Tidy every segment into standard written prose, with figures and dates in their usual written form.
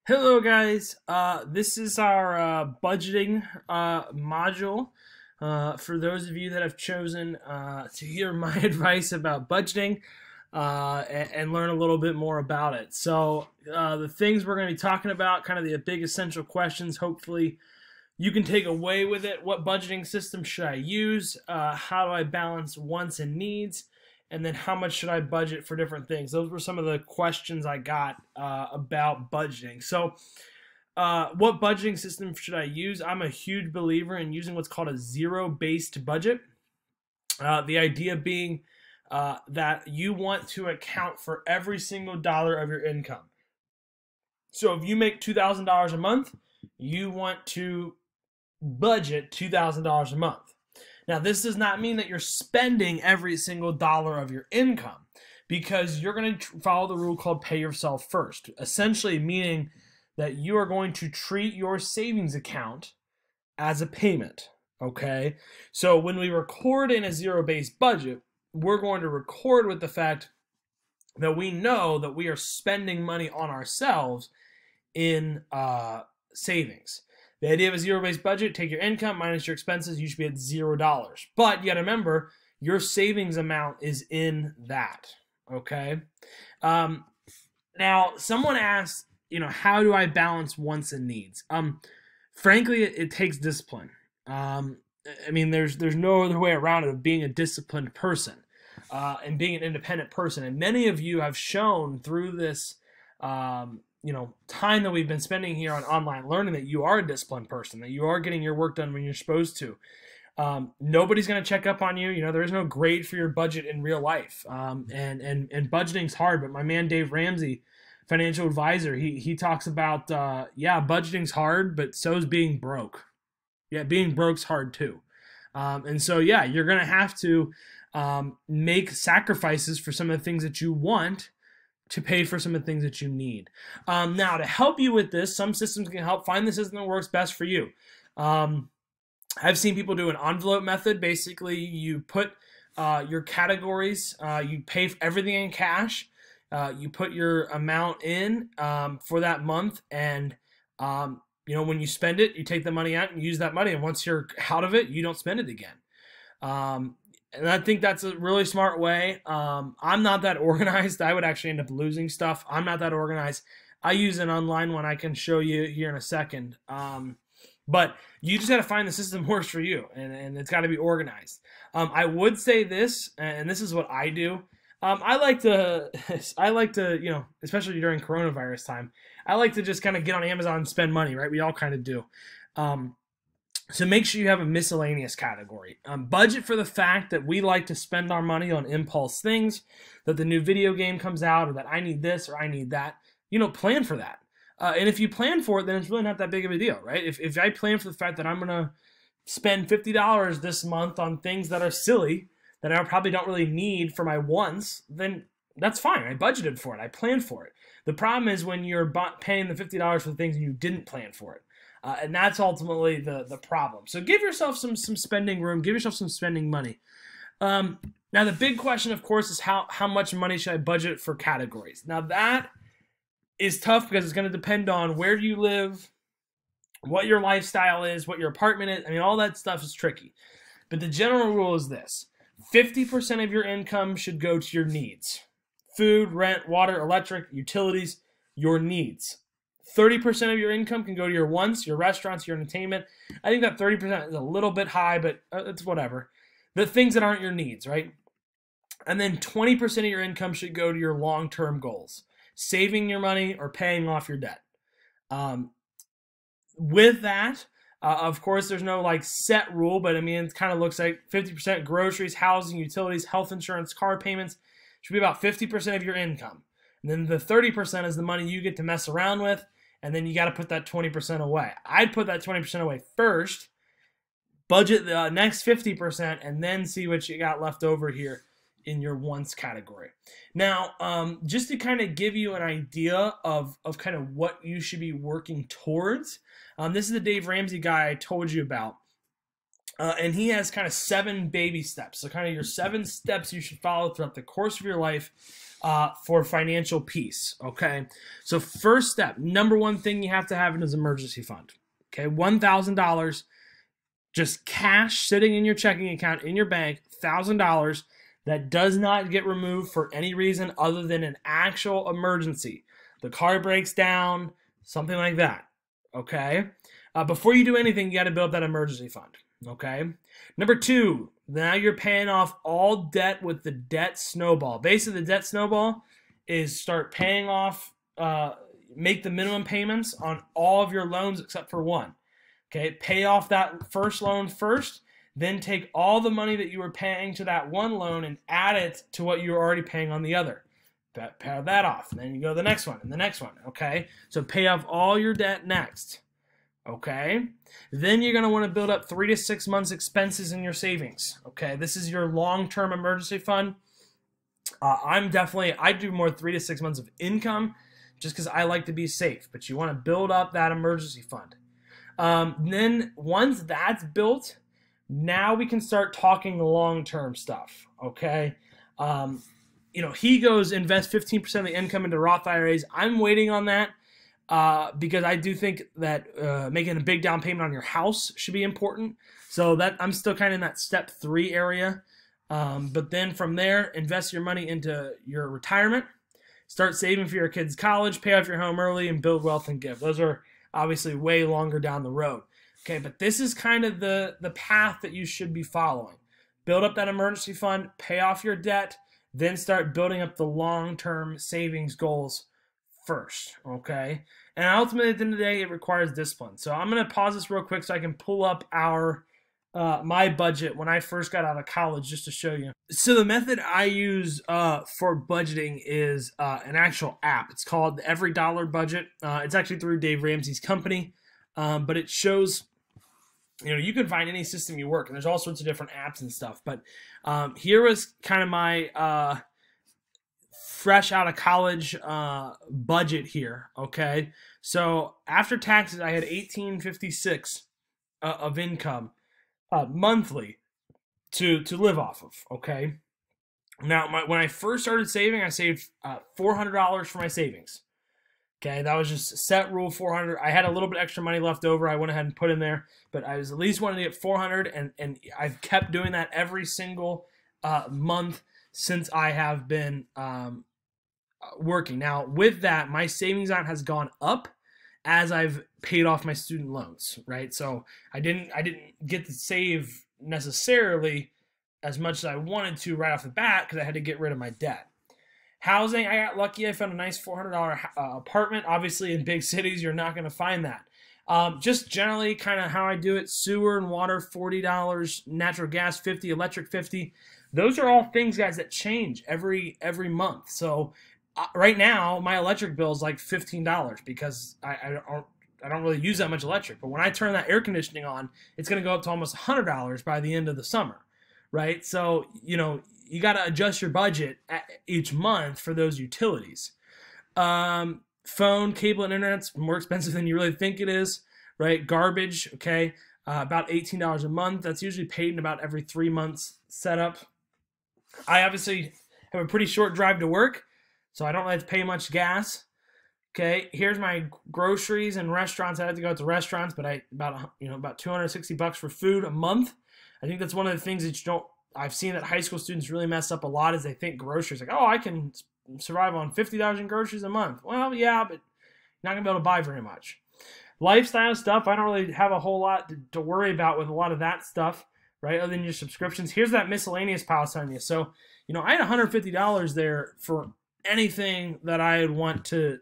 Hello guys, this is our budgeting module. For those of you that have chosen to hear my advice about budgeting and learn a little bit more about it. So the things we're going to be talking about, kind of the big essential questions, hopefully you can take away with it. What budgeting system should I use? How do I balance wants and needs? And then how much should I budget for different things? Those were some of the questions I got about budgeting. So what budgeting system should I use? I'm a huge believer in using what's called a zero-based budget. The idea being that you want to account for every single dollar of your income. So if you make $2,000 a month, you want to budget $2,000 a month. Now, this does not mean that you're spending every single dollar of your income, because you're going to follow the rule called pay yourself first, essentially meaning that you are going to treat your savings account as a payment, okay? So when we record in a zero-based budget, we're going to record with the fact that we know that we are spending money on ourselves in savings. The idea of a zero-based budget: take your income minus your expenses, you should be at $0. But you got to remember, your savings amount is in that, okay? Now, someone asked, how do I balance wants and needs? Frankly, it takes discipline. There's no other way around it of being a disciplined person and being an independent person. And many of you have shown through this time that we've been spending here on online learning that you are a disciplined person, that you are getting your work done when you're supposed to. Nobody's going to check up on you. There is no grade for your budget in real life. And budgeting's hard, but my man Dave Ramsey, financial advisor, he talks about, budgeting's hard, but so is being broke. Yeah, being broke's hard too. You're going to have to make sacrifices for some of the things that you want to pay for some of the things that you need. Now, to help you with this, some systems can help. Find the system that works best for you. I've seen people do an envelope method. Basically, you put your categories, you pay for everything in cash, you put your amount in for that month, and when you spend it, you take the money out and use that money, and once you're out of it, you don't spend it again. And I think that's a really smart way. I'm not that organized. I would actually end up losing stuff. I'm not that organized. I use an online one I can show you here in a second. But you just got to find the system that works for you, and it's got to be organized. I would say this, and this is what I do. I like to, especially during coronavirus time, I like to just kind of get on Amazon and spend money, right? We all kind of do. So make sure you have a miscellaneous category. Budget for the fact that we like to spend our money on impulse things, that the new video game comes out, or that I need this or I need that. Plan for that. And if you plan for it, then it's really not that big of a deal, right? If I plan for the fact that I'm going to spend $50 this month on things that are silly, that I probably don't really need for my wants, then that's fine. I budgeted for it. I planned for it. The problem is when you're paying the $50 for the things and you didn't plan for it. And that's ultimately the problem. So give yourself some spending room. Give yourself some spending money. Now, the big question, of course, is how much money should I budget for categories? Now, that is tough because it's going to depend on where you live, what your lifestyle is, what your apartment is. All that stuff is tricky. But the general rule is this: 50% of your income should go to your needs. Food, rent, water, electric, utilities, your needs. 30% of your income can go to your wants, your restaurants, your entertainment. I think that 30% is a little bit high, but it's whatever. The things that aren't your needs, right? And then 20% of your income should go to your long-term goals, saving your money or paying off your debt. With that, of course, there's no set rule, but it kind of looks like 50% groceries, housing, utilities, health insurance, car payments should be about 50% of your income. And then the 30% is the money you get to mess around with, and then you got to put that 20% away. I'd put that 20% away first, budget the next 50%, and then see what you got left over here in your wants category. Now, just to kind of give you an idea of kind of what you should be working towards, this is the Dave Ramsey guy I told you about. And he has kind of 7 baby steps. So kind of your 7 steps you should follow throughout the course of your life for financial peace. Okay. So first step, number one thing you have to have is an emergency fund. Okay. $1,000 just cash sitting in your checking account in your bank, $1,000 that does not get removed for any reason other than an actual emergency. The car breaks down, something like that. Okay. Before you do anything, you got to build up that emergency fund. Okay. Number 2, now you're paying off all debt with the debt snowball. Basically, the debt snowball is start paying off, make the minimum payments on all of your loans except for one. Okay. Pay off that first loan first, then take all the money that you were paying to that one loan and add it to what you were already paying on the other. Pay that off. And then you go to the next one and the next one. Okay. So pay off all your debt next. Okay. Then you're going to want to build up 3 to 6 months expenses in your savings. Okay. This is your long-term emergency fund. I do more 3 to 6 months of income just because I like to be safe, but you want to build up that emergency fund. Then once that's built, now we can start talking long-term stuff. Okay. He goes invest 15% of the income into Roth IRAs. I'm waiting on that. Because I do think that making a big down payment on your house should be important. So that I'm still kind of in that step 3 area. But then from there, invest your money into your retirement. Start saving for your kids' college, pay off your home early, and build wealth and give. Those are obviously way longer down the road. Okay, but this is kind of the path that you should be following. Build up that emergency fund, pay off your debt, then start building up the long-term savings goals first, okay? And ultimately, at the end of the day, it requires discipline. So I'm going to pause this real quick so I can pull up my budget when I first got out of college just to show you. So the method I use for budgeting is an actual app. It's called the Every Dollar Budget. It's actually through Dave Ramsey's company, but it shows, you can find any system you work, and there's all sorts of different apps and stuff. But here was kind of my fresh out of college budget here. Okay, so after taxes, I had $1,856 of income monthly to live off of. Okay, now when I first started saving, I saved $400 for my savings. Okay, that was just a set rule, 400. I had a little bit extra money left over. I went ahead and put in there, but I was at least wanted to get 400, and I've kept doing that every single month since I have been working. Now, with that, my savings amount has gone up as I've paid off my student loans, right? So I didn't get to save necessarily as much as I wanted to right off the bat because I had to get rid of my debt. Housing, I got lucky. I found a nice $400 apartment. Obviously, in big cities, you're not going to find that. Just generally kind of how I do it, sewer and water, $40, natural gas, $50, electric, $50. Those are all things, guys, that change every month. So right now, my electric bill is like $15 because I don't really use that much electric. But when I turn that air conditioning on, it's going to go up to almost $100 by the end of the summer, right? So, you got to adjust your budget each month for those utilities. Phone, cable, and internet's more expensive than you really think it is, right? Garbage, okay, about $18 a month. That's usually paid in about every 3 months setup. I obviously have a pretty short drive to work, so I don't really have to pay much gas. Okay, here's my groceries and restaurants. I have to go out to restaurants, but about $260 for food a month. I think that's one of the things that I've seen that high school students really mess up a lot is they think groceries like, oh, I can survive on $50 in groceries a month. Well, yeah, but you're not gonna be able to buy very much. Lifestyle stuff, I don't really have a whole lot to worry about with a lot of that stuff, right? Other than your subscriptions. Here's that miscellaneous pile on you. So, I had $150 there for anything that I would want to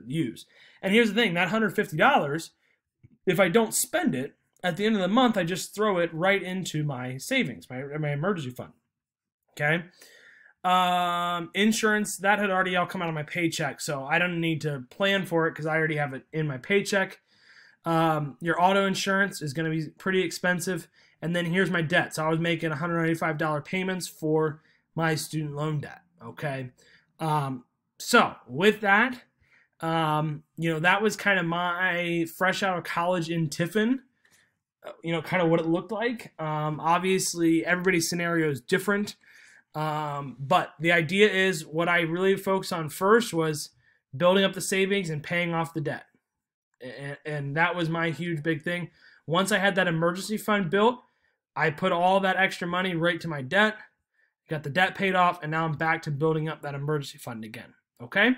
use. And here's the thing, that $150, if I don't spend it, at the end of the month, I just throw it right into my savings, my emergency fund. Okay. Insurance, that had already all come out of my paycheck, so I don't need to plan for it because I already have it in my paycheck. Your auto insurance is going to be pretty expensive. And then here's my debt. So I was making $195 payments for my student loan debt. Okay. So with that, that was kind of my fresh out of college in Tiffin kind of what it looked like. Obviously, everybody's scenario is different. But the idea is what I really focused on first was building up the savings and paying off the debt. And that was my huge big thing. Once I had that emergency fund built, I put all that extra money right to my debt, got the debt paid off, and now I'm back to building up that emergency fund again. Okay?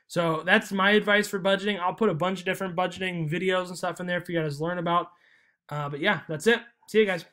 So that's my advice for budgeting. I'll put a bunch of different budgeting videos and stuff in there for you guys to learn about. But yeah, that's it. See you guys.